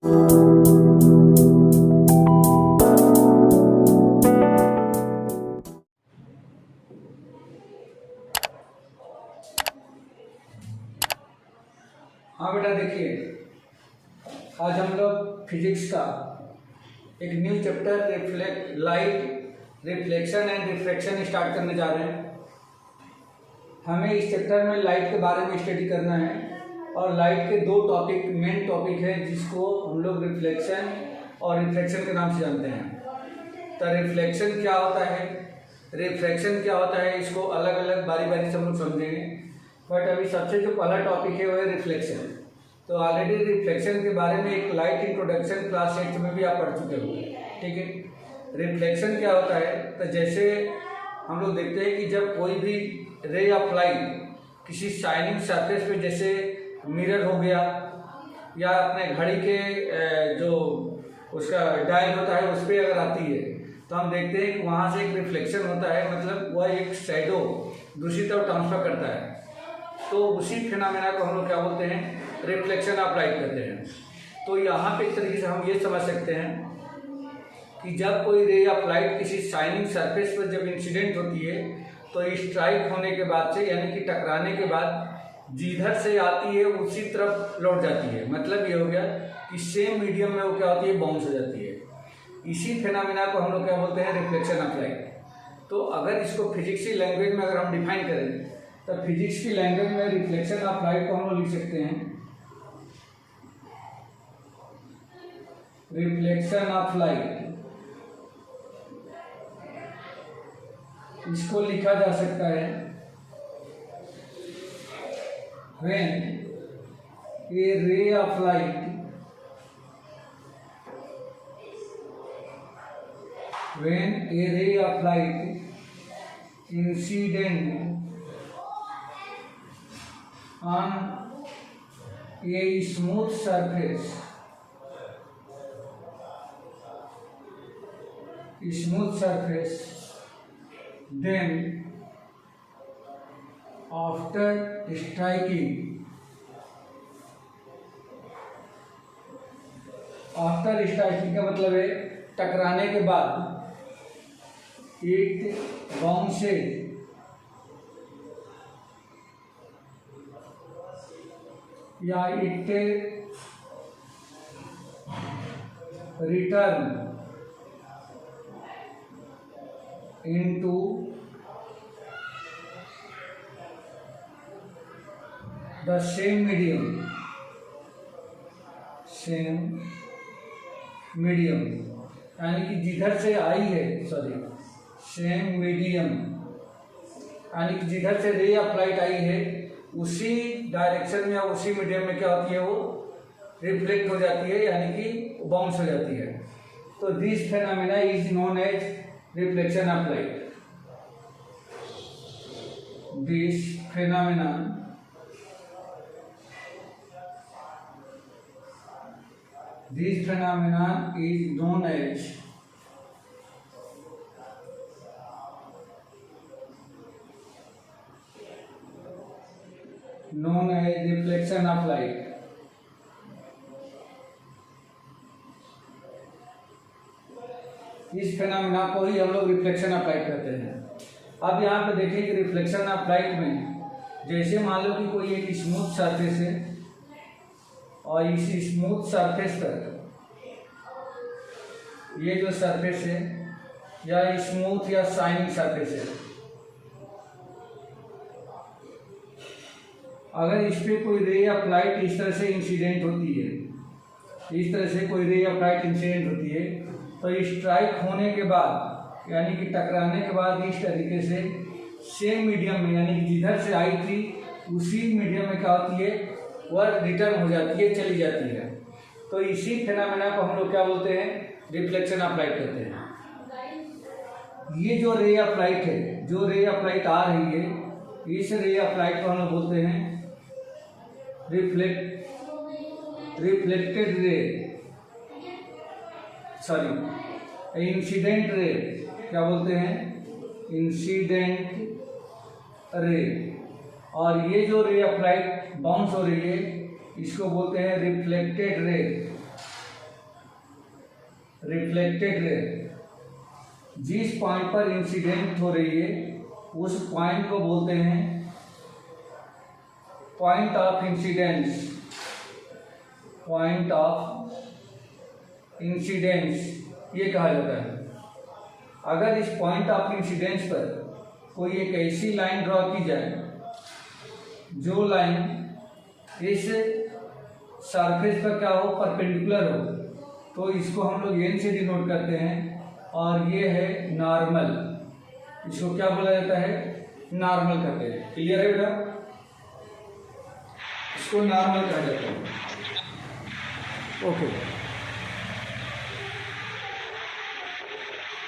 हाँ बेटा देखिए, आज हम लोग फिजिक्स का एक new chapter light reflection and refraction start करने जा रहे हैं। हमें इस चैप्टर में लाइट के बारे में स्टडी करना है और लाइट के दो मेन टॉपिक है जिसको हम लोग रिफ्लेक्शन और रिफ्रैक्शन के नाम से जानते हैं। तो रिफ्लेक्शन क्या होता है, रिफ्रैक्शन क्या होता है, इसको अलग अलग बारी बारी से हम लोग समझेंगे। बट अभी सबसे जो पहला टॉपिक है वो है रिफ्लेक्शन। तो ऑलरेडी रिफ्लेक्शन के बारे में एक लाइट इंट्रोडक्शन क्लास 8 में भी आप पढ़ चुके हो, ठीक है। रिफ्लेक्शन क्या होता है, तो जैसे हम लोग देखते हैं कि जब कोई भी रे ऑफ लाइट किसी शाइनिंग सरफेस पे, जैसे मिरर हो गया या अपने घड़ी के जो उसका डायल होता है उस पर अगर आती है तो हम देखते हैं कि वहाँ से एक रिफ्लेक्शन होता है, मतलब वह एक शैडो दूसरी तरफ ट्रांसफर करता है। तो उसी फिनोमेना को हम लोग क्या बोलते हैं, रिफ्लेक्शन ऑफ लाइट कहते हैं। तो यहाँ पे एक तरीके से हम ये समझ सकते हैं कि जब कोई रे ऑफ लाइट किसी शाइनिंग सरफेस पर जब इंसिडेंट होती है तो स्ट्राइक होने के बाद से, यानी कि टकराने के बाद जिधर से आती है उसी तरफ लौट जाती है। मतलब ये हो गया कि सेम मीडियम में वो क्या होती है, बाउंस हो जाती है। इसी फिनोमेना को हम लोग क्या बोलते हैं, रिफ्लेक्शन ऑफ लाइट। तो अगर इसको फिजिक्सी लैंग्वेज में अगर हम डिफाइन करें तो फिजिक्स की लैंग्वेज में रिफ्लेक्शन ऑफ लाइट को हम लोग लिख सकते हैं, रिफ्लेक्शन ऑफ लाइट। इसको लिखा जा सकता है व्हेन ए रे of light incident on a smooth surface, then after striking का मतलब है टकराने के बाद, it bounces या it return into the same medium, यानी कि जिधर से आई है, सेम मीडियम, यानी कि जिधर से रे ऑफ लाइट आई है उसी डायरेक्शन में या उसी मीडियम में क्या होती है, वो रिफ्लेक्ट हो जाती है, यानी कि बाउंस हो जाती है। तो this phenomena is known as reflection of light. This phenomena is known as reflection of light. इस फिनोमेना को ही हम लोग रिफ्लेक्शन ऑफ लाइट कहते हैं। अब यहाँ पे देखिए कि रिफ्लेक्शन ऑफ लाइट में, जैसे मान लो कि कोई एक स्मूथ सरफेस है और इस स्मूथ सरफेस पर ये जो सरफेस है या स्मूथ या शाइनिंग सरफेस है, अगर इस पे कोई रे ऑफ लाइट इस तरह से इंसिडेंट होती है, इस तरह से कोई रे ऑफ लाइट इंसिडेंट होती है, तो स्ट्राइक होने के बाद, यानी कि टकराने के बाद इस तरीके से सेम मीडियम में, यानी कि जिधर से आई थी उसी मीडियम में क्या होती है, वह रिटर्न हो जाती है, चली जाती है। तो इसी फिनोमेना को हम लोग क्या बोलते हैं, रिफ्लेक्शन ऑफ लाइट कहते हैं। ये जो रे ऑफ लाइट है, जो रे ऑफ लाइट आ रही है, इस रे ऑफ लाइट को हम लोग बोलते हैं रिफ्लेक्टेड रे, इंसिडेंट रे, क्या बोलते हैं, इंसिडेंट रे। और ये जो रे ऑफ लाइट बाउंस हो रही है इसको बोलते हैं रिफ्लेक्टेड रे। रिफ्लेक्टेड रे जिस पॉइंट पर इंसिडेंट हो रही है उस पॉइंट को बोलते हैं point of incidence. Point of incidence ये कहा जाता है। अगर इस पॉइंट ऑफ इंसिडेंस पर कोई एक ऐसी लाइन ड्रॉ की जाए जो लाइन इस सरफेस पर क्या हो, परपेंडिकुलर हो, तो इसको हम लोग एन से डिनोट करते हैं और ये है नॉर्मल। इसको क्या बोला जाता है, नॉर्मल कहते हैं। क्लियर है बेटा, इसको नॉर्मल कहा जाता है। ओके,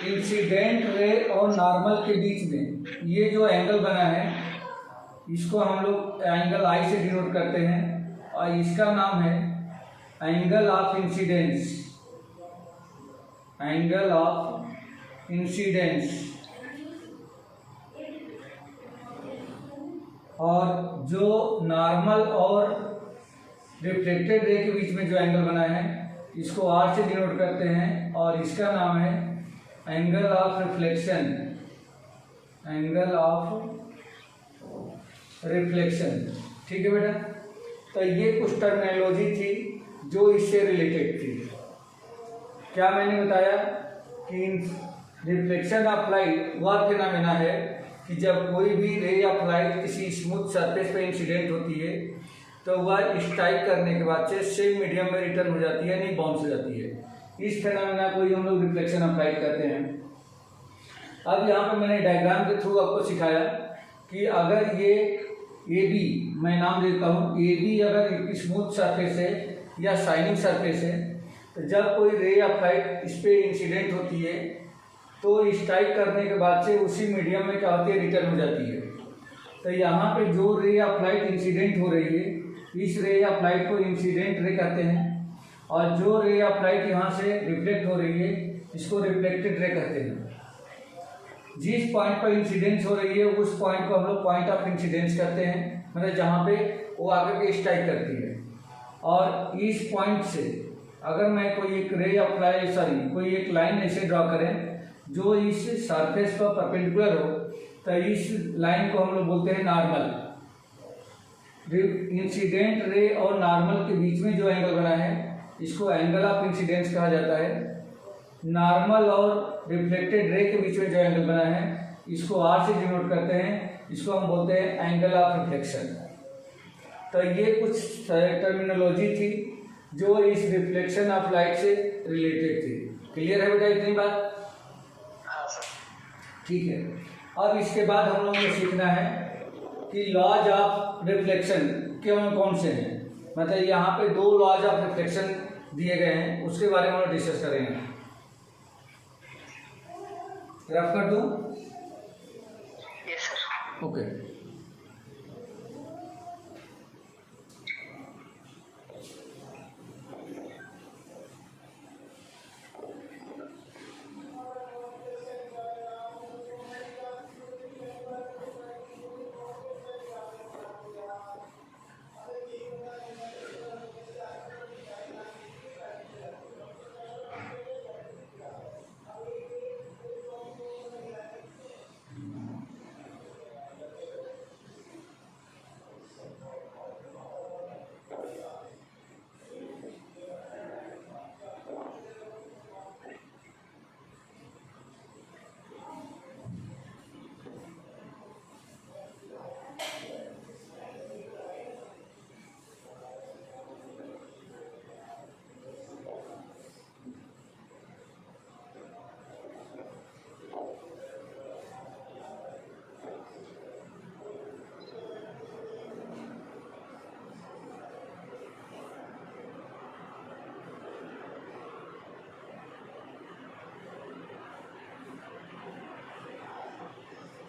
इंसिडेंट रे और नॉर्मल के बीच में ये जो एंगल बना है इसको हम लोग एंगल आई से डिनोट करते हैं और इसका नाम है angle of incidence. Angle of incidence. और जो नॉर्मल और रिफ्लेक्टेड रे के बीच में जो एंगल बना है इसको आर से डिनोट करते हैं और इसका नाम है angle of reflection. Angle of reflection. ठीक है बेटा, तो ये कुछ टर्मिनोलॉजी थी जो इससे रिलेटेड थी। क्या मैंने बताया कि रिफ्लेक्शन ऑफ लाइट वह फिनोमेना है कि जब कोई भी रे ऑफ लाइट किसी स्मूथ सरफेस पे इंसिडेंट होती है तो वह स्ट्राइक करने के बाद से सेम मीडियम में रिटर्न हो जाती है, नहीं बाउंस हो जाती है। इस फिनोमेना को ही हम लोग रिफ्लेक्शन ऑफ लाइट कहते हैं। अब यहाँ पे मैंने डायग्राम के थ्रू आपको सिखाया कि अगर ये ए बी, मैं नाम देता हूँ ए बी, अगर एक स्मूथ सरफेस है या शाइनिंग सरफेस है तो जब कोई रे ऑफ लाइट इस पर इंसिडेंट होती है तो स्ट्राइक करने के बाद से उसी मीडियम में क्या होती है, रिटर्न हो जाती है। तो यहाँ पे जो रे ऑफ लाइट इंसिडेंट हो रही है इस रे ऑफ लाइट को इंसिडेंट रे कहते हैं और जो रे ऑफ लाइट यहाँ से रिफ्लेक्ट हो रही है इसको रिफ्लेक्टेड रे कहते हैं। जिस पॉइंट पर इंसिडेंस हो रही है उस पॉइंट को हम लोग पॉइंट ऑफ इंसिडेंस कहते हैं, मतलब जहाँ पे वो आगे के स्ट्राइक करती है। और इस पॉइंट से अगर मैं कोई एक रे ऑफ लाइट कोई एक लाइन ऐसे ड्रॉ करें जो इस सरफेस पर परपेंडिकुलर हो तो इस लाइन को हम लोग बोलते हैं नॉर्मल। इंसिडेंट रे और नॉर्मल के बीच में जो एंगल बना है इसको एंगल ऑफ इंसिडेंस कहा जाता है। नॉर्मल और रिफ्लेक्टेड रे के बीच में जो एंगल बना है इसको आर से डिनोट करते हैं, इसको हम बोलते हैं एंगल ऑफ रिफ्लेक्शन। तो ये कुछ टर्मिनोलॉजी थी जो इस रिफ्लेक्शन ऑफ लाइट से रिलेटेड थी। क्लियर है बेटा इतनी बात? ठीक है। अब इसके बाद हम लोगों को सीखना है कि लॉज ऑफ रिफ्लेक्शन कौन से हैं। मतलब यहाँ पे दो लॉज ऑफ रिफ्लेक्शन दिए गए हैं, उसके बारे में हम डिस्कस करेंगे। रफ कर दूं? Yes sir. ओके।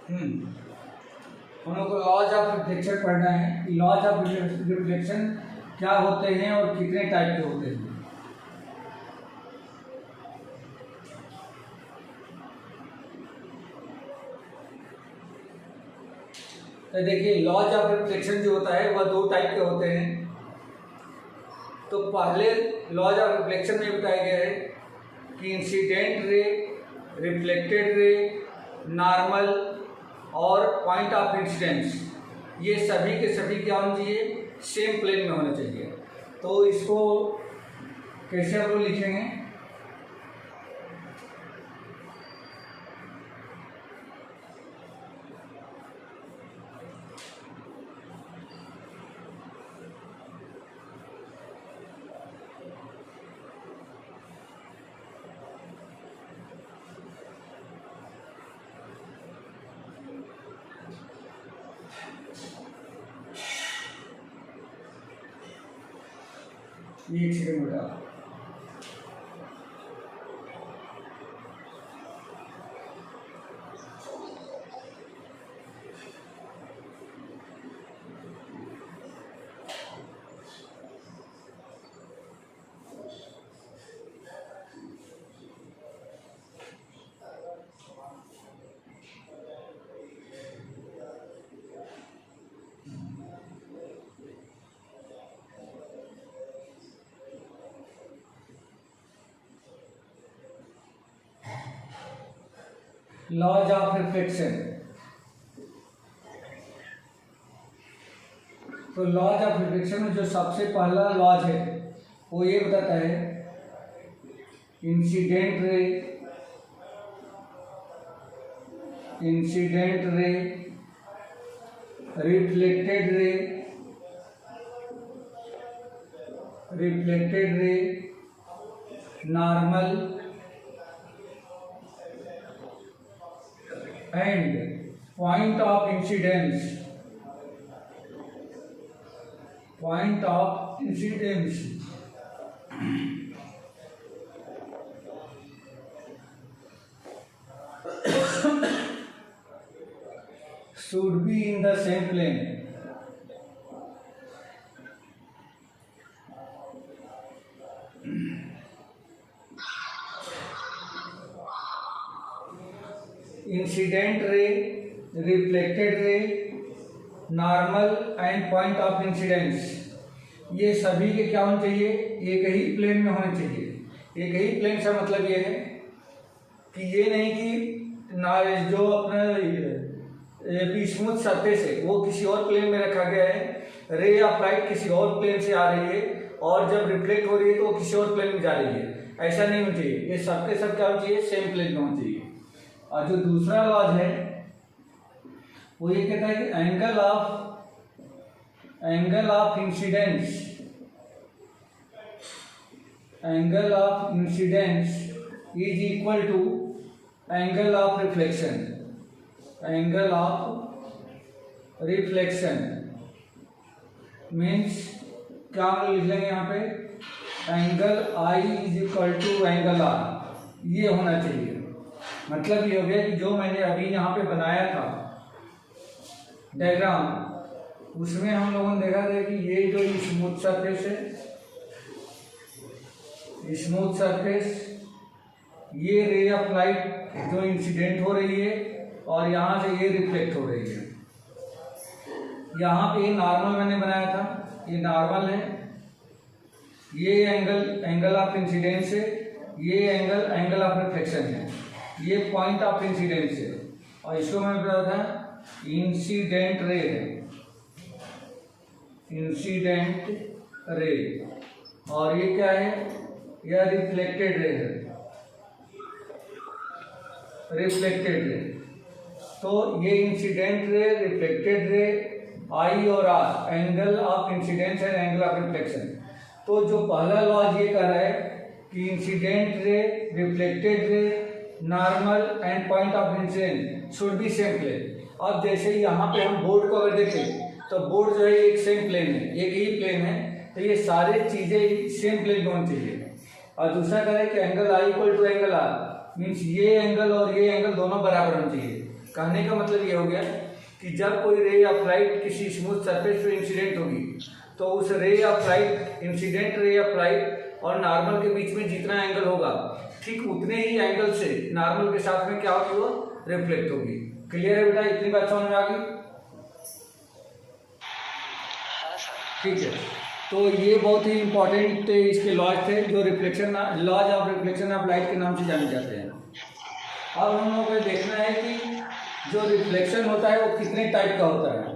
हम लोग को लॉज ऑफ रिफ्लेक्शन पढ़ना है। लॉज ऑफ रिफ्लेक्शन क्या होते हैं और कितने टाइप के होते हैं। तो देखिए लॉज ऑफ रिफ्लेक्शन जो होता है वह दो टाइप के होते हैं। तो पहले लॉज ऑफ रिफ्लेक्शन में बताया गया है कि incident ray, reflected ray, normal और पॉइंट ऑफ इंसिडेंस ये सभी के सभी क्या होना चाहिए, सेम प्लेन में होना चाहिए। तो इसको कैसे हम लोग लिखेंगे, एक सेकंड बेटा। Laws of reflection. तो लॉज ऑफ रिफ्लेक्शन में जो सबसे पहला लॉज है वो ये बताता है incident ray, reflected ray, normal and point of incidence should be in the same plane. Incident ray, reflected ray, normal and point of incidence ये सभी के क्या होने चाहिए, एक ही प्लेन में होने चाहिए। एक ही प्लेन से मतलब ये है कि ये नहीं कि ना जो अपना स्मूथ सरफेस है वो किसी और प्लेन में रखा गया है, रे ऑफ लाइट किसी और प्लेन से आ रही है और जब रिफ्लेक्ट हो रही है तो वो किसी और प्लेन में जा रही है, ऐसा नहीं होना चाहिए। ये सबके सब क्या होना चाहिए, सेम प्लेन में होना चाहिए। और जो दूसरा लॉज है वो ये कहता है कि angle of incidence is equal to angle of reflection means क्या हम लिख लेंगे यहाँ पे, angle i is equal to angle r, ये होना चाहिए। मतलब ये हो गया कि जो मैंने अभी यहाँ पे बनाया था डायग्राम, उसमें हम लोगों ने देखा था कि ये जो स्मूथ सरफेस है, स्मूथ सरफेस, ये रे ऑफ लाइट जो इंसिडेंट हो रही है और यहाँ से ये रिफ्लेक्ट हो रही है। यहाँ पे नॉर्मल मैंने बनाया था, ये नॉर्मल है, ये एंगल ऑफ इंसिडेंस है, ये एंगल ऑफ रिफ्लेक्शन है, ये पॉइंट ऑफ इंसिडेंस है और इसको मैंने बताया था इंसिडेंट रे और ये क्या है, यह रिफ्लेक्टेड रे है, तो ये incident ray, reflected ray, i और r, angle of incidence and angle of reflection. तो जो पहला लॉज ये कह रहा है कि incident ray, reflected ray, normal and point of incidence should be same plane. अब जैसे यहाँ पे हम बोर्ड को अगर देखें तो बोर्ड जो है एक सेम प्लेन है, एक ही प्लेन है, तो ये सारे चीजें सेम प्लेन में होनी चाहिए। और दूसरा कह रहा है कि angle i equal to angle r means ये एंगल और ये एंगल दोनों बराबर होने चाहिए। कहने का मतलब ये हो गया कि जब कोई रे ऑफ लाइट किसी स्मूथ सरफेस पे इंसिडेंट होगी तो उस रे of light, incident ray of light और नॉर्मल के बीच में जितना एंगल होगा ठीक उतने ही एंगल से नॉर्मल के साथ में क्या होगी, वो रिफ्लेक्ट होगी। क्लियर है बेटा, इतनी बात समझ में आ गई? ठीक है। तो ये बहुत ही इम्पोर्टेंट इसके लॉज थे जो laws of reflection of light के नाम से जाने जाते हैं। अब हम लोगों को देखना है कि जो रिफ्लेक्शन होता है वो कितने टाइप का होता है।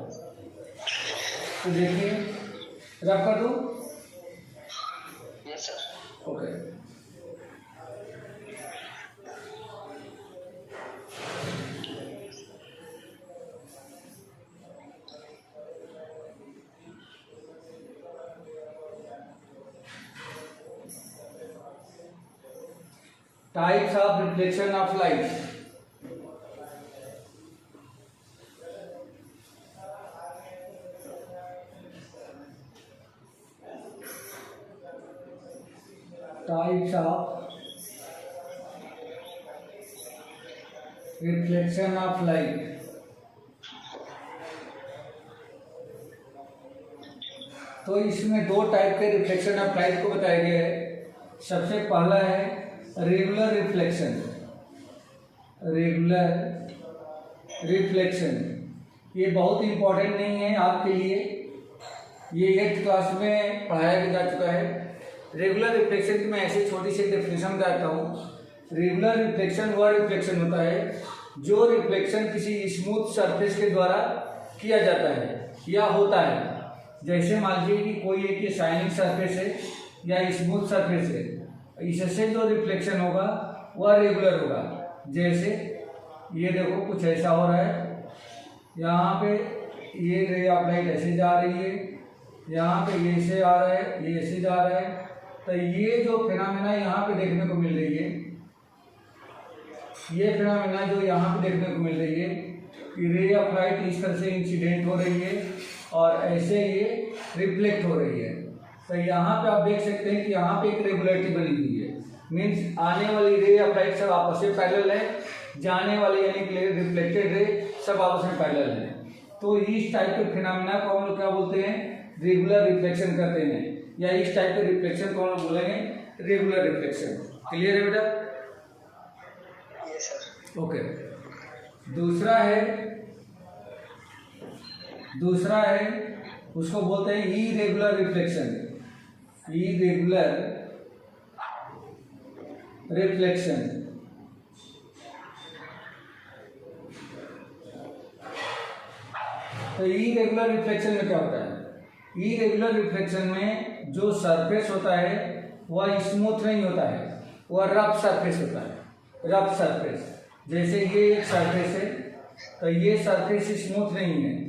तो देखिए, रब कर दूँ? Yes sir. Okay. Types of reflection of light. Types of reflection of light. तो इसमें दो टाइप के रिफ्लेक्शन ऑफ लाइट को बताया गया है। सबसे पहला है रेगुलर रिफ्लेक्शन। रेगुलर रिफ्लेक्शन ये बहुत इंपॉर्टेंट नहीं है आपके लिए, ये 8th क्लास में पढ़ाया जा चुका है। रेगुलर रिफ्लेक्शन की मैं ऐसी छोटी सी डेफिनेशन बताता हूँ। रेगुलर रिफ्लेक्शन वह रिफ्लेक्शन होता है जो रिफ्लेक्शन किसी स्मूथ सरफेस के द्वारा किया जाता है या होता है। जैसे मान लीजिए कि कोई एक शाइनिंग सरफेस है या स्मूथ सरफेस है, इससे जो रिफ्लेक्शन होगा वह रेगुलर होगा। जैसे ये देखो कुछ ऐसा हो रहा है, यहाँ पे ये रे ऑफ लाइट ऐसे जा रही है, यहाँ पे ये ऐसे आ रहा है, ये ऐसे जा रहा है। तो ये जो फिनोमेना यहाँ पे देखने को मिल रही है, ये फिनोमेना जो यहाँ पे देखने को मिल रही है कि रे ऑफ लाइट इस तरह से इंसिडेंट हो रही है और ऐसे ये रिफ्लेक्ट हो रही है। तो यहाँ पे आप देख सकते हैं कि यहाँ पे एक रेगुलरिटी बनी हुई है। मीन्स आने वाली रे ऑफ लाइट सब आपस में पैरेलल है, जाने वाली यानी कि रिफ्लेक्टेड रे सब आपस में पैरेलल है। तो इस टाइप के फिनोमेना को हम लोग क्या बोलते हैं? रेगुलर रिफ्लेक्शन करते हैं, या इस टाइप के रिफ्लेक्शन को हम लोग बोलेंगे रेगुलर रिफ्लेक्शन। क्लियर है बेटा? Yes sir. ओके। दूसरा है उसको बोलते हैं इरेगुलर रिफ्लेक्शन। इरेगुलर रिफ्लेक्शन तो इरेगुलर रिफ्लेक्शन में क्या होता है? इरेगुलर रिफ्लेक्शन में जो सरफेस होता है वह स्मूथ नहीं होता है, वह रफ सरफेस होता है। रफ सरफेस, जैसे ये एक सरफेस है तो ये सरफेस स्मूथ नहीं है,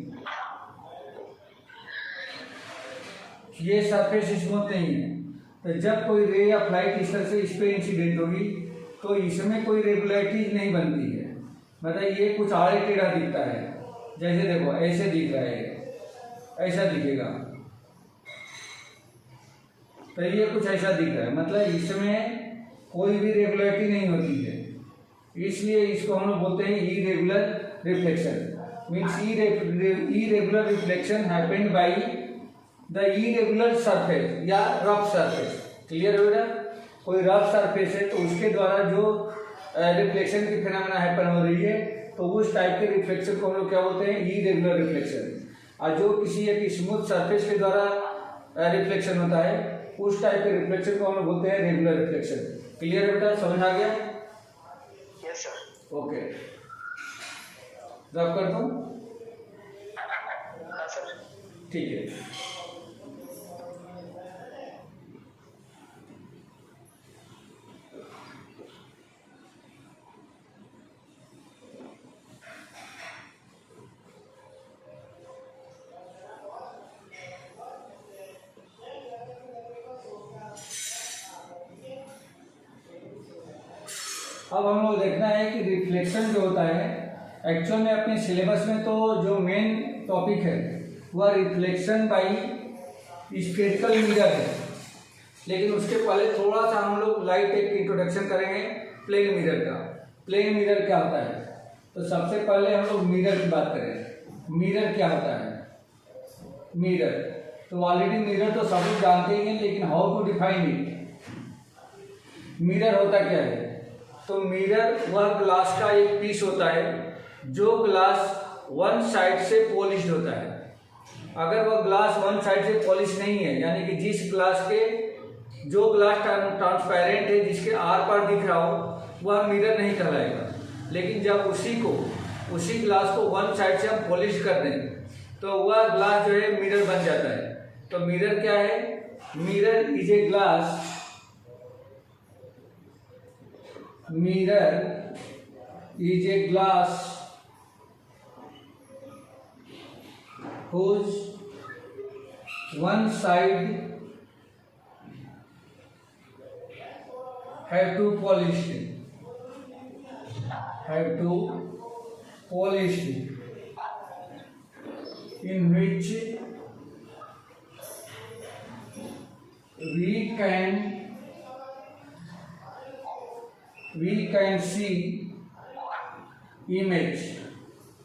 ये सरफेस स्मूथ नहीं है। तो जब कोई रे ऑफ लाइट इस तरह से इस पर इंसिडेंट होगी तो इसमें कोई रेगुलरिटीज नहीं बनती है। मतलब ये कुछ आड़े टेढ़ा दिखता है, जैसे देखो ऐसे दिख रहा है, ऐसा दिखेगा, तो ये कुछ ऐसा दिख रहा है, मतलब इसमें कोई भी रेगुलरिटी नहीं होती है। इसलिए इसको हम लोग बोलते हैं irregular reflection. Means irregular reflection happened by the irregular surface या रफ सरफेस। क्लियर हो बेटा? कोई रफ सरफेस है तो उसके द्वारा जो रिफ्लेक्शन की फिनोमेना हैपन हो रही है तो उस टाइप के रिफ्लेक्शन को हम लोग क्या बोलते हैं? Irregular reflection. और जो किसी एक स्मूथ सरफेस के द्वारा रिफ्लेक्शन होता है उस टाइप के रिफ्लेक्शन को हम लोग बोलते हैं रेगुलर रिफ्लेक्शन। क्लियर है बेटा? समझ आ गया? Yes sir. ओके, रब कर दूं? हाँ सर। ठीक है। अब हम लोग देखना है कि रिफ्लेक्शन जो होता है एक्चुअल में अपने सिलेबस में तो जो मेन टॉपिक है वह रिफ्लेक्शन बाई स्फेरिकल मिरर है, लेकिन उसके पहले थोड़ा सा हम लोग लाइट एक इंट्रोडक्शन करेंगे प्लेन मिरर का। प्लेन मिरर क्या होता है? तो सबसे पहले हम लोग मिरर की बात करें। मिरर क्या होता है? मिरर तो ऑलरेडी मिरर तो सब लोग जानते ही हैं, लेकिन how to define it? Mirror होता क्या है? तो मिरर वह ग्लास का एक पीस होता है जो ग्लास वन साइड से पॉलिश्ड होता है। अगर वह ग्लास वन साइड से पॉलिश नहीं है, यानी कि जिस ग्लास के जो ग्लास ट्रांसपेरेंट है, जिसके आर पार दिख रहा हो, वह मिरर नहीं कहलाएगा। लेकिन जब उसी ग्लास को वन साइड से हम पॉलिश कर दें तो वह ग्लास जो है मिरर बन जाता है। तो मिरर क्या है? Mirror is a glass, mirror is a glass whose one side have to polish in which we can see image,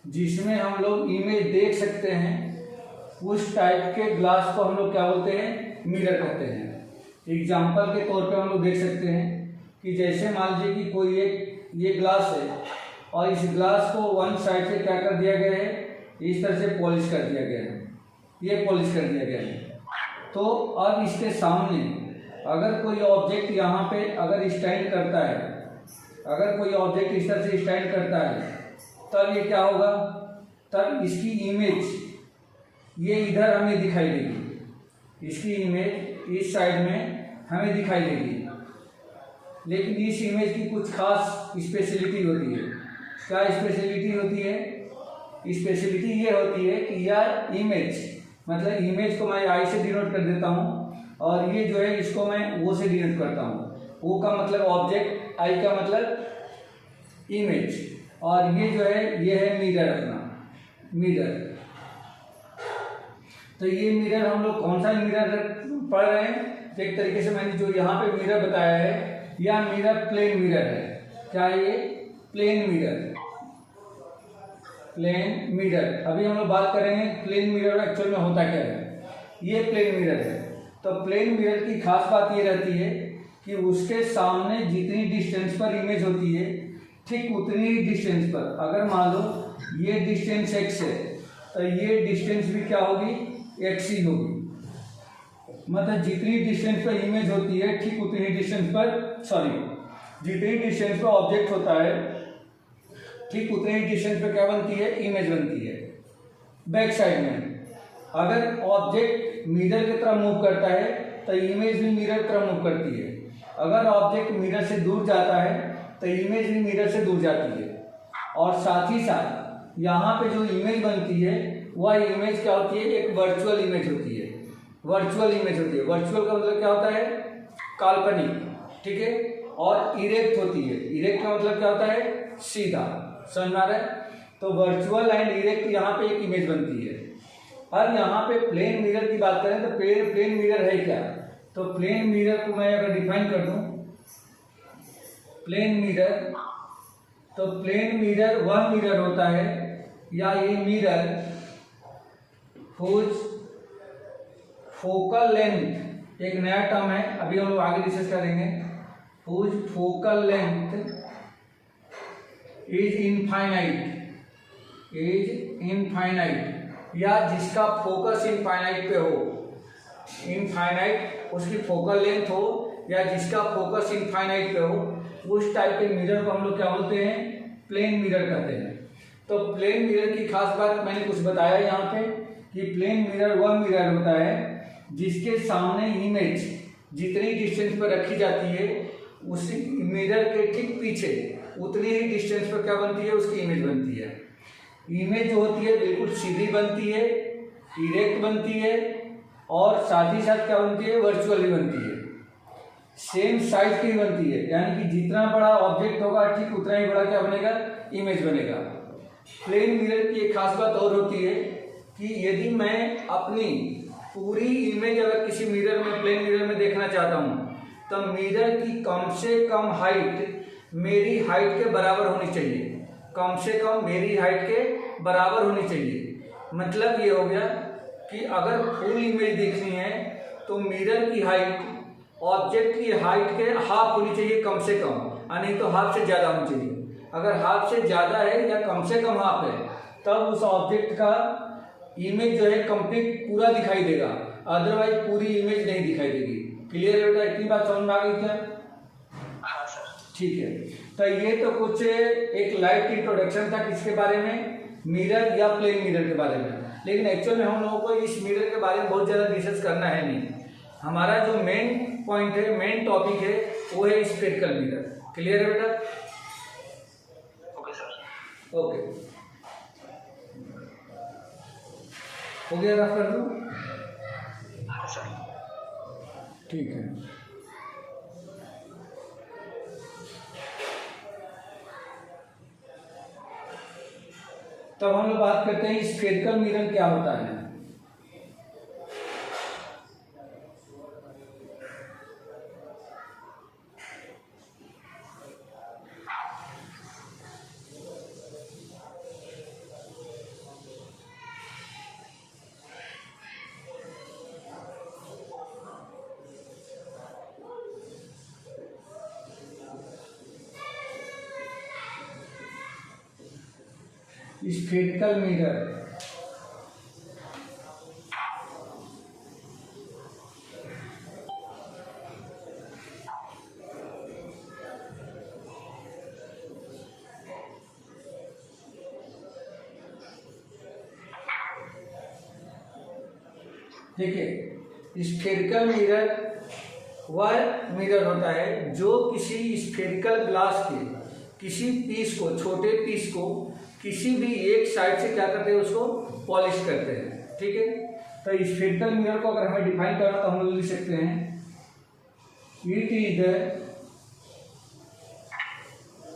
जिसमें हम लोग इमेज देख सकते हैं, उस टाइप के ग्लास को हम लोग क्या बोलते हैं? मिरर कहते हैं। एग्जाम्पल के तौर पे हम लोग देख सकते हैं कि जैसे मान लीजिए कि कोई एक ये ग्लास है और इस ग्लास को वन साइड से क्या कर दिया गया है? इस तरह से पॉलिश कर दिया गया है, ये पॉलिश कर दिया गया है। तो अब इसके सामने अगर कोई ऑब्जेक्ट यहाँ पे अगर स्टैंड करता है, अगर कोई ऑब्जेक्ट इस तरह से स्टैंड करता है, तब ये क्या होगा? तब इसकी इमेज ये इधर हमें दिखाई देगी, इसकी इमेज इस साइड में हमें दिखाई देगी। लेकिन इस इमेज की कुछ खास स्पेशलिटी होती है। क्या स्पेशलिटी होती है? स्पेशलिटी ये होती है कि यह इमेज, मतलब इमेज को मैं आई से डिनोट कर देता हूँ और ये जो है इसको मैं ओ से डिनोट करता हूँ। ओ का मतलब ऑब्जेक्ट, आई का मतलब इमेज, और ये जो है ये है मिरर, अपना मिरर। तो ये मिरर हम लोग कौन सा मिरर पढ़ रहे हैं? तो एक तरीके से मैंने जो यहाँ पे मिरर बताया है, यह मिरर प्लेन मिरर है। क्या है ये? Plane mirror, plane mirror. अभी हम लोग बात करेंगे प्लेन मिरर एक्चुअल में होता क्या है। ये प्लेन मिरर है। तो प्लेन मिरर की खास बात ये रहती है कि उसके सामने जितनी डिस्टेंस पर इमेज होती है, ठीक उतनी ही डिस्टेंस पर, अगर मान लो ये डिस्टेंस x है तो ये डिस्टेंस भी क्या होगी? x ही होगी। मतलब जितनी डिस्टेंस पर इमेज होती है, ठीक उतनी डिस्टेंस पर, जितनी डिस्टेंस पर ऑब्जेक्ट होता है, ठीक उतनी डिस्टेंस पर क्या बनती है? इमेज बनती है। बैक साइड में अगर ऑब्जेक्ट मिरर की तरफ मूव करता है तो इमेज भी मिरर की तरफ मूव करती है। अगर ऑब्जेक्ट मिरर से दूर जाता है तो इमेज भी मिरर से दूर जाती है। और साथ ही साथ यहाँ पे जो इमेज बनती है वह इमेज क्या होती है? एक वर्चुअल इमेज होती है। वर्चुअल इमेज होती है। वर्चुअल का मतलब क्या होता है? काल्पनिक, ठीक है। और इरेक्ट होती है। इरेक्ट का मतलब क्या होता है? सीधा। समझ में आ रहा है? तो वर्चुअल एंड इरेक्ट यहाँ पे एक इमेज बनती है। अब यहाँ पे प्लेन मिरर की बात करें तो प्लेन मिरर है क्या? तो प्लेन मिरर को मैं अगर डिफाइन कर दूं, प्लेन मिरर, तो प्लेन मिरर वह मिरर होता है, या ये मिरर हुज फोकल लेंथ, एक नया टर्म है, अभी हम लोग आगे डिस्कस करेंगे। Whose focal length is infinite, या जिसका फोकस इनफाइनाइट पे हो, इनफाइनाइट उसकी फोकल लेंथ हो, या जिसका फोकस इनफाइनाइट पे हो, उस टाइप के मिरर को हम लोग क्या बोलते हैं? प्लेन मिरर कहते हैं। तो प्लेन मिरर की खास बात मैंने कुछ बताया यहाँ पे कि प्लेन मिरर वह मिरर होता है जिसके सामने इमेज जितनी डिस्टेंस पर रखी जाती है, उसी मिरर के ठीक पीछे उतनी ही डिस्टेंस पर क्या बनती है? उसकी इमेज बनती है। इमेज जो होती है बिल्कुल सीधी बनती है, इरेक्ट बनती है, और साथ ही साथ क्या बनती है? वर्चुअली बनती है। सेम साइज की बनती है, यानी कि जितना बड़ा ऑब्जेक्ट होगा ठीक उतना ही बड़ा क्या बनेगा? इमेज बनेगा। प्लेन मिरर की एक खास बात और होती है कि यदि मैं अपनी पूरी इमेज अगर किसी मिरर में, प्लेन मिरर में देखना चाहता हूँ, तो मिरर की कम से कम हाइट मेरी हाइट के बराबर होनी चाहिए। कम से कम मेरी हाइट के बराबर होनी चाहिए। मतलब ये हो गया कि अगर फुल इमेज देखनी है तो मिरर की हाइट ऑब्जेक्ट की हाइट के हाफ होनी चाहिए कम से कम, और नहीं तो हाफ से ज़्यादा होनी चाहिए। अगर हाफ से ज़्यादा है या कम से कम हाफ है, तब उस ऑब्जेक्ट का इमेज जो है कंप्लीट पूरा दिखाई देगा, अदरवाइज पूरी इमेज नहीं दिखाई देगी। क्लियर है बेटा, इतनी बात समझ में आ गई क्या? हाँ सर। ठीक है, तो ये तो कुछ एक लाइट इंट्रोडक्शन था किसके बारे में, मिरर या प्लेन मिरर के बारे में। लेकिन एक्चुअल में हम लोगों को इस मिरर के बारे में बहुत ज़्यादा डिस्कस करना है नहीं। हमारा जो मेन पॉइंट है, मेन टॉपिक है, वो है स्फेरिकल मिरर। क्लियर है बेटा? Okay sir. ओके, हो गया, रफ कर दूँ? हाँ सर। ठीक है, तब हम लोग बात करते हैं स्फेरिकल मिरर क्या होता है। स्फेरिकल मिरर देखिए, स्फेरिकल मिरर वह मिरर होता है जो किसी स्फेरिकल ग्लास के किसी पीस को, छोटे पीस को किसी भी एक साइड से क्या करते हैं, उसको पॉलिश करते हैं। ठीक है, तो स्फेरिकल मिरर को अगर हमें डिफाइन करना तो हम लोग लिख सकते हैं, it is the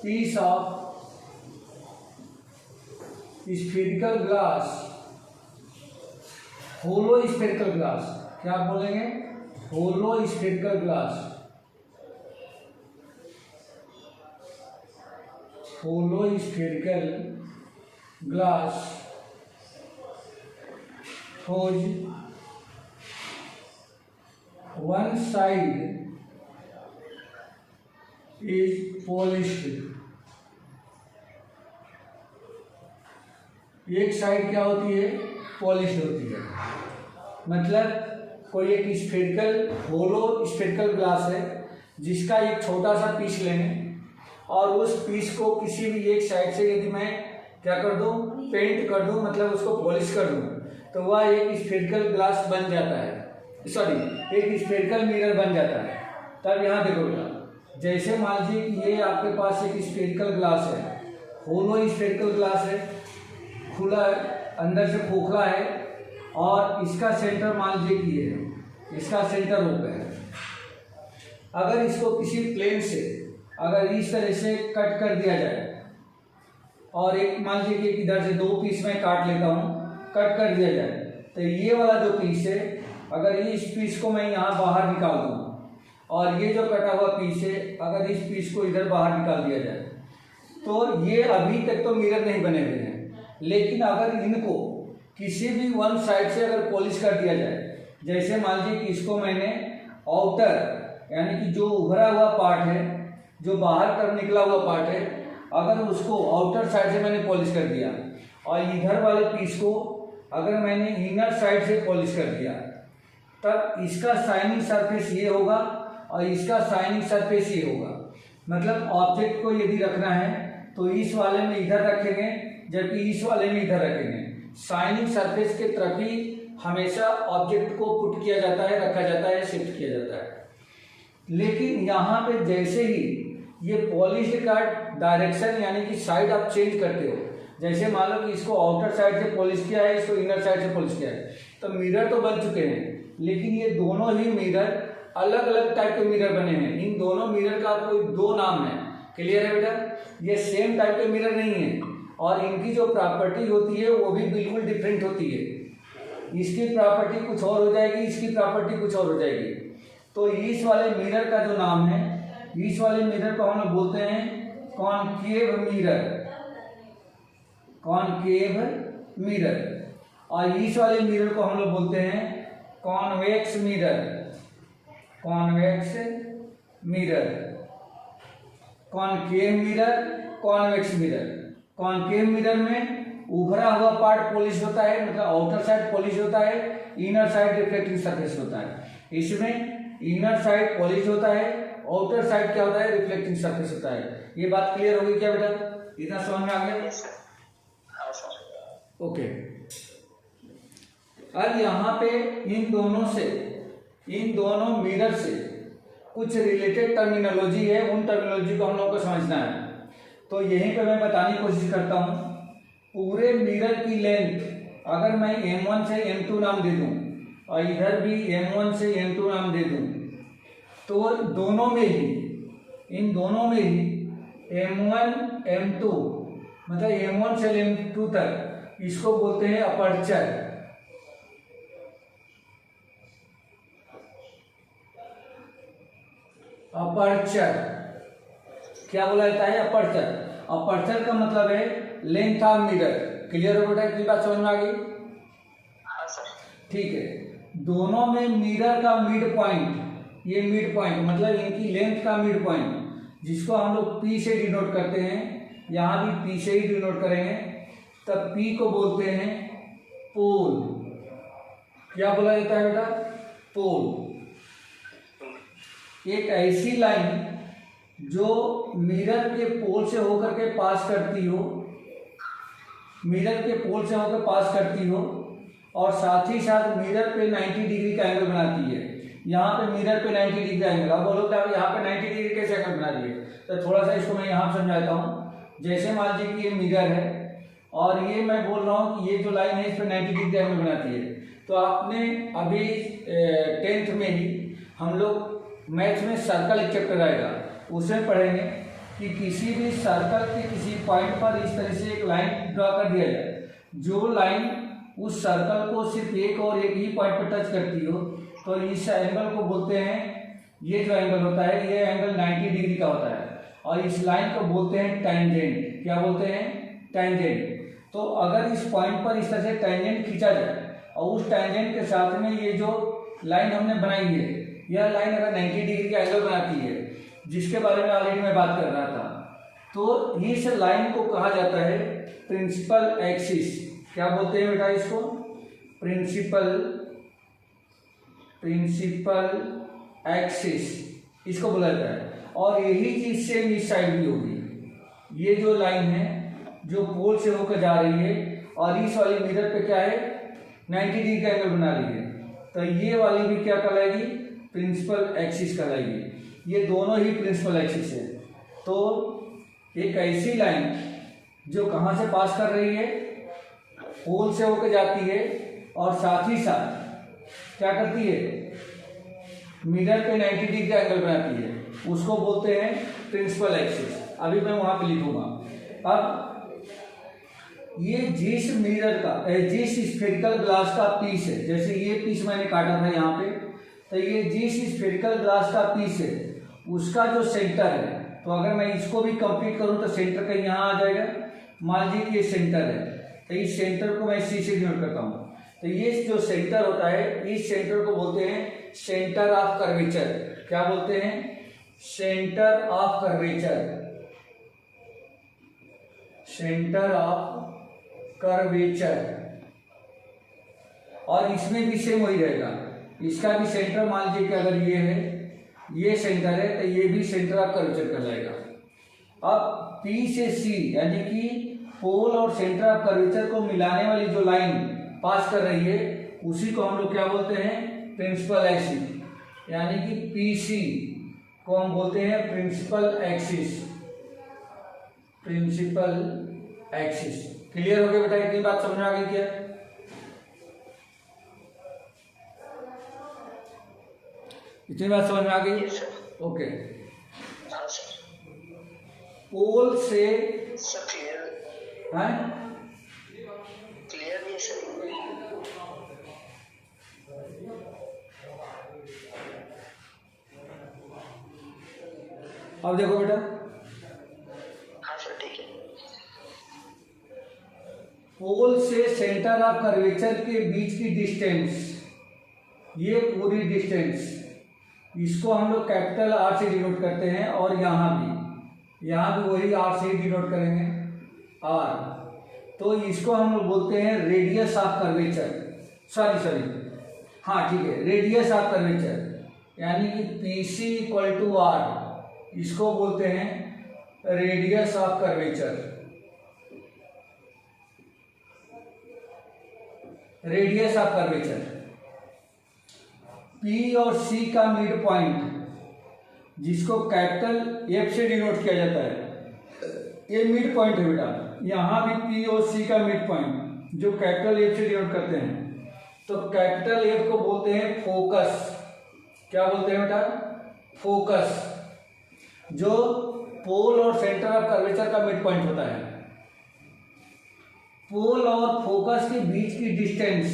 piece of spherical glass, hollow spherical glass, क्या आप बोलेंगे, hollow spherical glass, hollow spherical glass whose one side is polished, एक साइड क्या होती है, पॉलिश होती है। मतलब कोई एक स्फेरिकल, होलो स्फेरिकल ग्लास है जिसका एक छोटा सा पीस लेंगे और उस पीस को किसी भी एक साइड से यदि मैं क्या कर दूं, पेंट कर दूं, मतलब उसको पॉलिश कर दूं, तो वह एक स्फेरिकल ग्लास बन जाता है, सॉरी एक स्फेरिकल मिरर बन जाता है। तब यहाँ देखो बेटा, जैसे मान लीजिए कि ये आपके पास एक स्फेरिकल ग्लास है, होलो स्फेरिकल ग्लास है, खुला है, अंदर से खोखला है और इसका सेंटर मान लीजिए कि ये है, इसका सेंटर ओपन है। अगर इसको किसी प्लेन से अगर इस तरह से कट कर दिया जाए और एक मान लीजिए कि इधर से दो पीस में काट लेता हूँ, कट कर दिया जाए, तो ये वाला जो पीस है, अगर इस पीस को मैं यहाँ बाहर निकाल दूँ और ये जो कटा हुआ पीस है, अगर इस पीस को इधर बाहर निकाल दिया जाए, तो ये अभी तक तो मिरर नहीं बने हुए हैं। लेकिन अगर इनको किसी भी वन साइड से अगर पॉलिश कर दिया जाए, जैसे मान लीजिए कि इसको मैंने आउटर यानी कि जो उभरा हुआ पार्ट है, जो बाहर कर निकला हुआ पार्ट है, अगर उसको आउटर साइड से मैंने पॉलिश कर दिया और इधर वाले पीस को अगर मैंने इनर साइड से पॉलिश कर दिया, तब इसका शाइनिंग सरफेस ये होगा और इसका शाइनिंग सरफेस ये होगा। मतलब ऑब्जेक्ट को यदि रखना है तो इस वाले में इधर रखेंगे, जबकि इस वाले में इधर रखेंगे। शाइनिंग सरफेस के तरफ ही हमेशा ऑब्जेक्ट को पुट किया जाता है, रखा जाता है, शिफ्ट किया जाता है। लेकिन यहाँ पे जैसे ही ये पॉलिश का डायरेक्शन यानी कि साइड आप चेंज करते हो, जैसे मान लो कि इसको आउटर साइड से पॉलिश किया है, इसको इनर साइड से पॉलिश किया है, तो मिरर तो बन चुके हैं, लेकिन ये दोनों ही मिरर अलग अलग टाइप के मिरर बने हैं। इन दोनों मिरर का कोई दो नाम है। क्लियर है बेटा? ये सेम टाइप के मिरर नहीं है और इनकी जो प्रॉपर्टी होती है वो भी बिल्कुल डिफरेंट होती है। इसकी प्रॉपर्टी कुछ और हो जाएगी, इसकी प्रॉपर्टी कुछ और हो जाएगी। तो इस वाले मिरर का जो नाम है, इस वाले मिरर को हम लोग बोलते हैं कॉनकेव मिरर, कॉनकेव मिरर, और इस वाले मिरर को हम लोग बोलते हैं convex mirror, convex mirror, concave mirror, convex mirror. Concave mirror में उभरा हुआ पार्ट पॉलिश होता है, मतलब आउटर साइड पॉलिश होता है, इनर साइड रिफ्लेक्टिंग सरफेस होता है। इसमें इनर साइड पॉलिश होता है, आउटर साइड क्या होता है, रिफ्लेक्टिंग सरफेस होता है। ये बात क्लियर होगी क्या बेटा? इतना समझ में आ गया? Yes sir. हाँ सर। ओके। अब यहाँ पे इन दोनों मिरर से कुछ रिलेटेड टर्मिनोलॉजी है, उन टर्मिनोलॉजी को हम लोगों को समझना है। तो यहीं पे मैं बताने की कोशिश करता हूँ। पूरे मिरर की लेंथ अगर मैं M1 से M2 नाम दे दूँ और इधर भी M1 से M2 नाम दे दूँ, तो इन दोनों में ही M1 M2 मतलब M1 से M2 तक, इसको बोलते हैं अपर्चर। अपर्चर क्या बोला जाता है? अपर्चर। अपर्चर का मतलब है लेंथ ऑफ मिरर। क्लियर हो बेटा? इतनी बात समझ में आ गई? हाँ सर। ठीक है। दोनों में मिरर का मिड पॉइंट, ये मिड पॉइंट मतलब इनकी लेंथ का मिड पॉइंट, जिसको हम लोग P से डिनोट करते हैं, यहाँ भी P से ही डिनोट करेंगे, तब P को बोलते हैं पोल। क्या बोला जाता है बेटा? पोल। एक ऐसी लाइन जो मिरर के पोल से होकर के पास करती हो, मिरर के पोल से होकर पास करती हो और साथ ही साथ मिरर पे 90 डिग्री का एंगल बनाती है। यहाँ पे मिरर पे 90 डिग्री का एंगल, आप बोलोगे अब यहाँ पे 90 डिग्री कैसे एंगल बना दिए? तो थोड़ा सा इसको मैं यहाँ समझाता हूँ। जैसे मान लीजिए कि ये मिरर है और ये मैं बोल रहा हूँ कि ये जो लाइन है इस पर 90 डिग्री एंगल बनाती है। तो आपने अभी 10th में ही हम लोग मैथ में सर्कल एक चैप्टर आएगा, उसमें पढ़ेंगे कि किसी भी सर्कल के किसी पॉइंट पर इस तरह से एक लाइन ड्रॉ कर दिया जाए, जो लाइन उस सर्कल को सिर्फ एक और एक ही पॉइंट पर टच करती हो, तो इस एंगल को बोलते हैं, ये जो एंगल होता है ये एंगल 90 डिग्री का होता है और इस लाइन को बोलते हैं टेंजेंट। क्या बोलते हैं? टेंजेंट। तो अगर इस पॉइंट पर इस तरह से टेंजेंट खींचा जाए और उस टेंजेंट के साथ में ये जो लाइन हमने बनाई है, यह लाइन अगर 90 डिग्री का एंगल बनाती है, जिसके बारे में ऑलरेडी मैं बात कर रहा था, तो इस लाइन को कहा जाता है प्रिंसिपल एक्सिस। क्या बोलते हैं बेटा इसको? प्रिंसिपल एक्सिस इसको बोला जाता है। और यही चीज सेम इस साइड भी होगी। ये जो लाइन है जो पोल से होकर जा रही है और इस वाली मिरर पे क्या है, 90 डिग्री का एंगल बना रही है, तो ये वाली भी क्या कहलाएगी? प्रिंसिपल एक्सिस कहलाएगी। ये दोनों ही प्रिंसिपल एक्सिस है। तो एक ऐसी लाइन जो कहाँ से पास कर रही है, पोल से होकर जाती है और साथ ही साथ क्या करती है, मिरर पे 90 डिग्री का एंगल बनाती है, उसको बोलते हैं प्रिंसिपल एक्सिस। अभी मैं वहां पे लिखूंगा। अब ये जिस मिरर का जिस स्फेरिकल ग्लास का पीस है, जैसे ये पीस मैंने काटा था यहाँ पे, तो ये जिस स्फेरिकल ग्लास का पीस है उसका जो सेंटर है, तो अगर मैं इसको भी कंप्लीट करूं तो सेंटर कहीं यहाँ आ जाएगा। मान लीजिए ये सेंटर है, तो इस सेंटर को मैं सी से डिनोट करता हूँ। तो ये जो सेंटर होता है, इस सेंटर को बोलते हैं सेंटर ऑफ कर्वेचर। क्या बोलते हैं? Centre of curvature. Centre of curvature. और इसमें भी सेम वही रहेगा, इसका भी सेंटर मान लीजिए कि अगर ये है, ये सेंटर है, तो ये भी सेंटर ऑफ कर्वेचर कहलाएगा। अब P से C यानी कि पोल और सेंटर ऑफ कर्वेचर को मिलाने वाली जो लाइन पास कर रही है, उसी को हम लोग क्या बोलते हैं? Principal axis. यानी कि PC को हम बोलते हैं principal axis. Principal axis. Clear हो गया बेटा? इतनी बात समझ में आ गई क्या? इतनी बात समझ में आ गई? ओके। पोल से क्लियर नहीं सर। अब देखो बेटा, हाँ सर ठीक है। पोल से सेंटर ऑफ कर्वेचर के बीच की डिस्टेंस, ये पूरी डिस्टेंस, इसको हम लोग कैपिटल R से डिनोट करते हैं। और यहाँ भी वही R से ही डिनोट करेंगे, R। तो इसको हम लोग बोलते हैं रेडियस ऑफ कर्वेचर। सॉरी, हाँ ठीक है, रेडियस ऑफ कर्वेचर यानी कि PC इक्वल टू R, इसको बोलते हैं radius of curvature. Radius of curvature P और C का मिड पॉइंट, जिसको कैपिटल F से डिनोट किया जाता है, ये मिड पॉइंट है बेटा। यहाँ भी P और C का मिड पॉइंट जो कैपिटल F से डिनोट करते हैं, तो कैपिटल F को बोलते हैं फोकस। क्या बोलते हैं बेटा? फोकस, जो पोल और सेंटर ऑफ कर्वेचर का मिड पॉइंट होता है। पोल और फोकस के बीच की डिस्टेंस,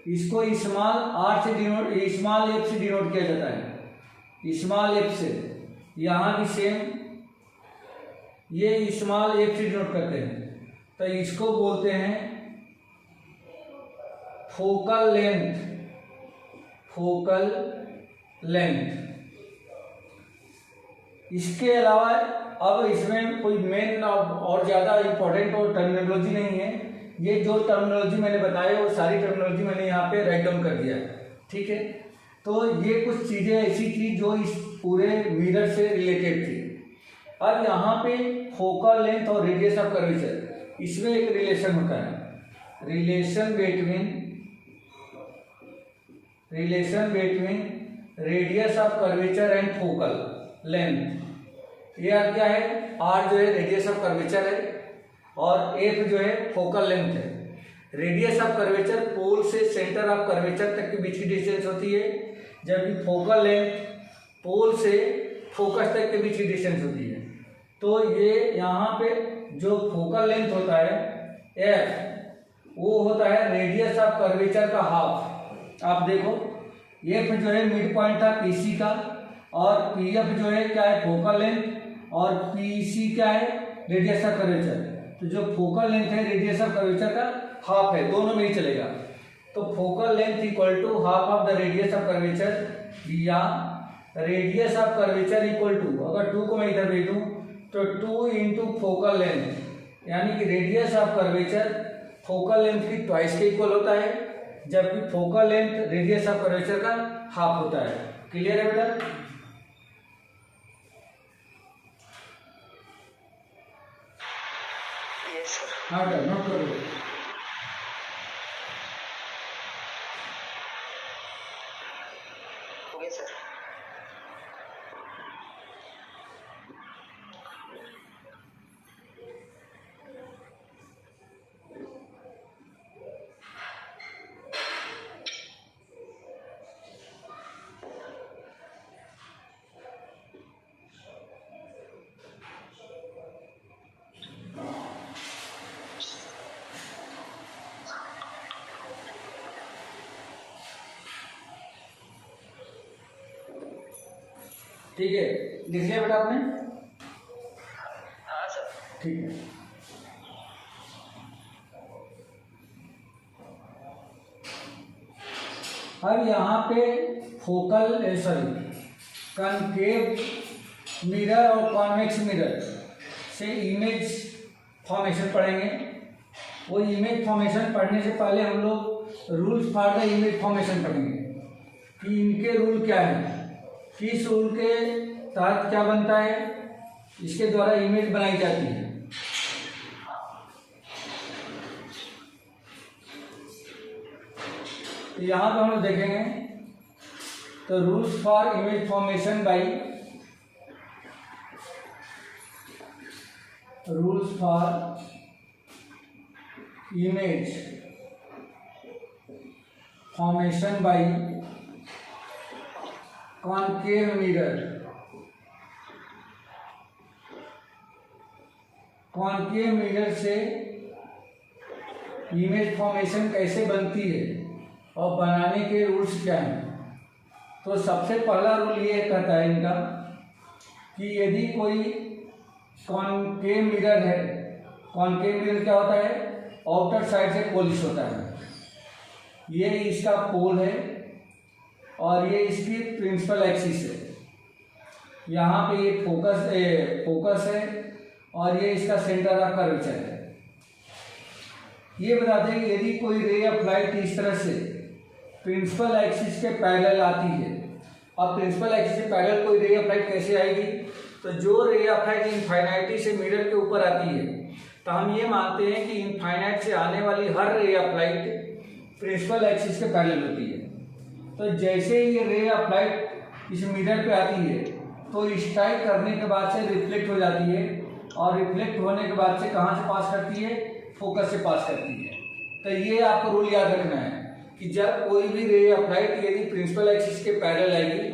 इसको स्मॉल r से डिनोट, स्मॉल f से डिनोट किया जाता है, स्मॉल f से। यहाँ भी सेम, ये स्मॉल f से डिनोट करते हैं, तो इसको बोलते हैं फोकल लेंथ। Focal length. इसके अलावा अब इसमें कोई मेन और ज़्यादा इम्पोर्टेंट और टर्मिनोलॉजी नहीं है। ये जो टर्मिनोलॉजी मैंने बताया वो सारी टर्मिनोलॉजी मैंने यहाँ पे राइट डाउन कर दिया है, ठीक है। तो ये कुछ चीज़ें ऐसी थी जो इस पूरे मिरर से रिलेटेड थी। अब यहाँ पे फोकल लेंथ और रेडियस ऑफ कर्वेचर, इसमें एक रिलेशन होता है, relation between radius of curvature and focal length. ये क्या है? R जो है रेडियस ऑफ कर्वेचर है और F जो है फोकल लेंथ है। रेडियस ऑफ कर्वेचर पोल से सेंटर ऑफ कर्वेचर तक के बीच की डिस्टेंस होती है, जबकि फोकल लेंथ पोल से फोकस तक के बीच की डिस्टेंस होती है। तो ये यहाँ पे जो फोकल लेंथ होता है F, वो होता है रेडियस ऑफ कर्वेचर का हाफ। आप देखो F जो है मिड पॉइंट था PC का, और PF जो है क्या है? फोकल लेंथ, और PC क्या है? Radius of curvature. तो जो फोकल लेंथ है रेडियस ऑफ कर्वेचर का हाफ है, दोनों में ही चलेगा। तो focal length equal to half of the radius of curvature, या radius of curvature equal to, अगर 2 को मैं इधर भेज दूँ तो 2 इंटू फोकल लेंथ, यानी कि radius of curvature focal length की ट्वाइस के इक्वल होता है, जबकि focal length radius of curvature का हाफ होता है। क्लियर है बेटा? Yes sir. हाँ बेटा, नोट करो। Okay sir. ठीक है, लिख लिया बेटा आपने? हाँ सर। ठीक है। अब यहाँ पे फोकल कॉन्केव मिरर और कॉन्वेक्स मिरर से इमेज फॉर्मेशन पढ़ेंगे। वो इमेज फॉर्मेशन पढ़ने से पहले हम लोग rules for the image formation पढ़ेंगे कि इनके रूल क्या है, किस रूल के तहत क्या बनता है, इसके द्वारा इमेज बनाई जाती है। तो यहाँ पे हम लोग देखेंगे तो rules for image formation by, rules for image formation by concave mirror. Concave mirror से इमेज फॉर्मेशन कैसे बनती है और बनाने के रूल्स क्या हैं। तो सबसे पहला रूल ये कहता है इनका कि यदि कोई कॉन्केव मिरर है, कॉन्केव मिरर क्या होता है? आउटर साइड से पॉलिश होता है। ये इसका पोल है और ये इसकी प्रिंसिपल एक्सिस है। यहाँ पे ये फोकस है और ये इसका सेंटर ऑफ कर्वेचर है। ये बताते हैं कि यदि कोई रे ऑफ लाइट इस तरह से प्रिंसिपल एक्सिस के पैरेलल आती है। अब प्रिंसिपल एक्सिस के पैरेलल कोई रे ऑफ लाइट कैसे आएगी? तो जो रे ऑफ लाइट इनफाइनाइटी से मिरर के ऊपर आती है, तो हम ये मानते हैं कि इनफाइनाइट से आने वाली हर ray of light principal axis के पैरेलल होती है। तो जैसे ही ये रे ऑफ लाइट इस मिरर पे आती है तो स्ट्राइक करने के बाद से रिफ्लेक्ट हो जाती है, और रिफ्लेक्ट होने के बाद से कहाँ से पास करती है? फोकस से पास करती है। तो ये आपको रूल याद रखना है कि जब कोई भी रे ऑफ लाइट यदि प्रिंसिपल एक्सिस के पैरेलल आएगी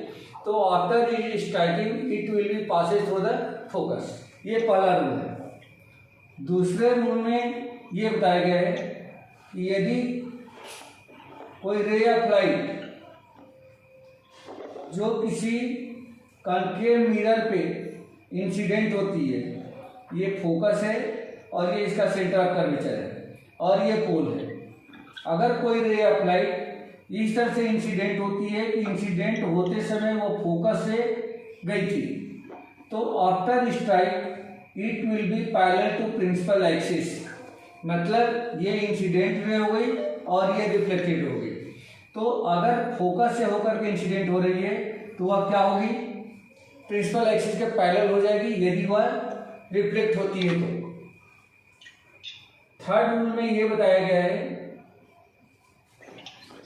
तो after striking it will B Passage through the focus. ये पहला रूल है। दूसरे रूल में ये बताया गया है कि यदि कोई रे ऑफ लाइट जो किसी कॉन्केव मिरर पे इंसिडेंट होती है, ये फोकस है और ये इसका सेंटर ऑफ कर्वेचर है और ये पोल है। अगर कोई रे ऑफ लाइट इस तरह से इंसिडेंट होती है कि इंसिडेंट होते समय वो फोकस से गई थी, तो after strike it will be parallel to principal axis. मतलब ये इंसिडेंट रे हो गई और ये रिफ्लेक्टेड हो गई। तो अगर फोकस से होकर के इंसिडेंट हो रही है तो वह क्या होगी? प्रिंसिपल एक्सिस के पैरेलल हो जाएगी यदि वह रिफ्लेक्ट होती है तो। थर्ड रूल में यह बताया गया है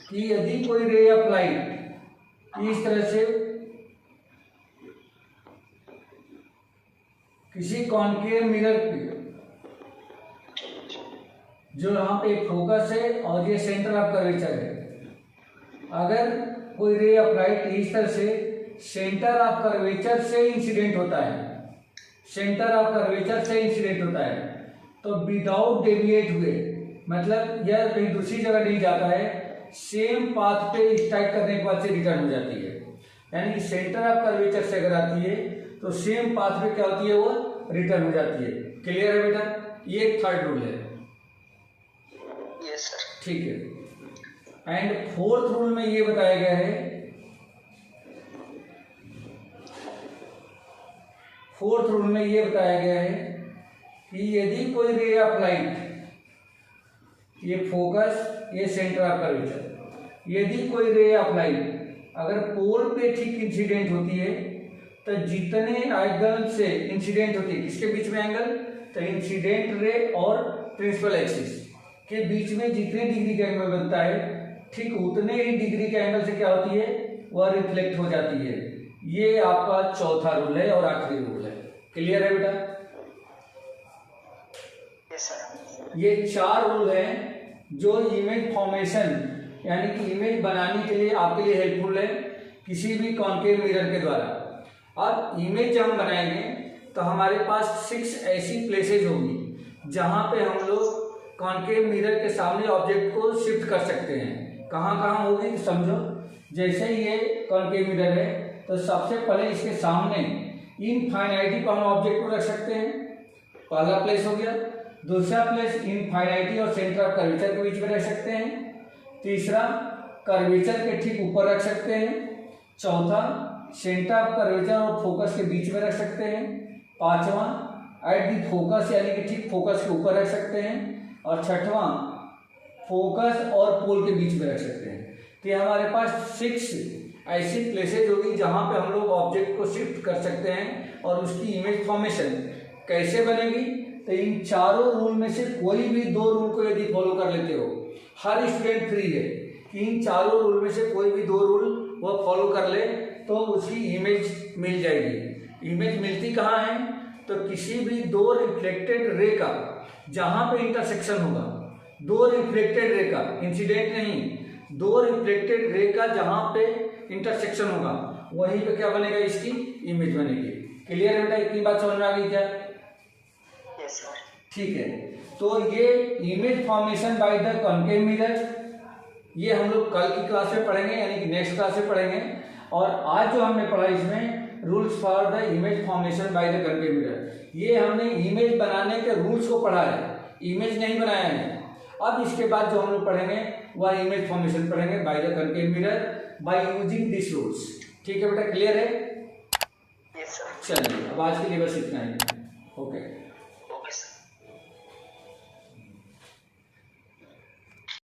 कि यदि कोई रे ऑफ लाइट इस तरह से किसी कॉन्केव मिरर पे, जो यहाँ पे फोकस है और ये सेंटर ऑफ कर्वेचर है, अगर कोई रे ऑफ लाइट इस तरह से सेंटर ऑफ कर्वेचर से इंसिडेंट होता है, सेंटर ऑफ कर्वेचर से इंसिडेंट होता है, तो विदाउट डेविएट हुए, मतलब यह कहीं दूसरी जगह नहीं जाता है, सेम पाथ पे स्ट्राइक करने के बाद से रिटर्न हो जाती है। यानी कि सेंटर ऑफ कर्वेचर से अगर आती है तो सेम पाथ पे क्या होती है? वो रिटर्न हो जाती है। क्लियर है बेटा? ये थर्ड रूल है। Yes sir. ठीक है। एंड फोर्थ रूल में ये बताया गया है, फोर्थ रूल में ये बताया गया है कि यदि कोई रे ऑफ लाइट, ये फोकस, ये सेंटर ऑफ कर्वेचर, यदि कोई रे ऑफ लाइट अगर पोल पे ठीक इंसिडेंट होती है तो जितने एंगल से इंसिडेंट होती है, किसके बीच में एंगल? तो इंसिडेंट रे और प्रिंसिपल एक्सिस के बीच में जितने डिग्री का एंगल बनता है, ठीक उतने ही डिग्री के एंगल से क्या होती है? वह रिफ्लेक्ट हो जाती है। ये आपका चौथा रूल है और आखिरी रूल है। क्लियर है बेटा? Yes sir. ये चार रूल हैं जो इमेज फॉर्मेशन यानी कि इमेज बनाने के लिए आपके लिए हेल्पफुल है किसी भी कॉन्केव मिरर के द्वारा। अब इमेज जब हम बनाएंगे तो हमारे पास 6 ऐसी प्लेसेज होंगी जहां पे हम लोग कॉन्केव मिरर के सामने ऑब्जेक्ट को शिफ्ट कर सकते हैं। कहाँ कहाँ होगी तो समझो, जैसे ये कॉन्केव मिरर है तो सबसे पहले इसके सामने इनफाइनाइटी पर हम ऑब्जेक्ट को रख सकते हैं, पहला प्लेस हो गया। दूसरा प्लेस इनफाइनाइटी और सेंटर ऑफ कर्वेचर के बीच में रख सकते हैं। तीसरा कर्वेचर के ठीक ऊपर रख सकते हैं। चौथा सेंटर ऑफ कर्वेचर और फोकस के बीच में रख सकते हैं। पांचवा एट दी फोकस यानी कि ठीक फोकस के ऊपर रख सकते हैं। और छठवां फोकस और पोल के बीच में रख सकते हैं। तो ये हमारे पास 6 ऐसी प्लेसेज होगी जहां पे हम लोग ऑब्जेक्ट को शिफ्ट कर सकते हैं। और उसकी इमेज फॉर्मेशन कैसे बनेगी? तो इन चारों रूल में से कोई भी 2 रूल को यदि फॉलो कर लेते हो, हर स्टूडेंट फ्री है कि इन चारों रूल में से कोई भी 2 रूल वो फॉलो कर ले तो उसकी इमेज मिल जाएगी। इमेज मिलती कहाँ है? तो किसी भी 2 रिफ्लेक्टेड रे का जहां पे इंटरसेक्शन होगा, 2 रिफ्लेक्टेड रे का, इंसिडेंट नहीं, 2 रिफ्लेक्टेड रे का जहां पे इंटरसेक्शन होगा वहीं पे क्या बनेगा? इसकी इमेज बनेगी। क्लियर है बेटा? इतनी बात समझ में आ गई क्या? Yes sir. ठीक है। तो ये image formation by the concave mirror, ये हम लोग कल की क्लास में पढ़ेंगे, यानी कि नेक्स्ट क्लास में पढ़ेंगे। और आज जो हमने पढ़ा इसमें rules for the image formation by the concave mirror, ये हमने इमेज बनाने के रूल्स को पढ़ा है, इमेज नहीं बनाया है। अब इसके बाद जो हम लोग पढ़ेंगे वह इमेज फॉर्मेशन पढ़ेंगे by the concave mirror by using this rules. ठीक है बेटा? क्लियर है? Yes sir. चलिए अब आज के लिए बस इतना ही। ओके।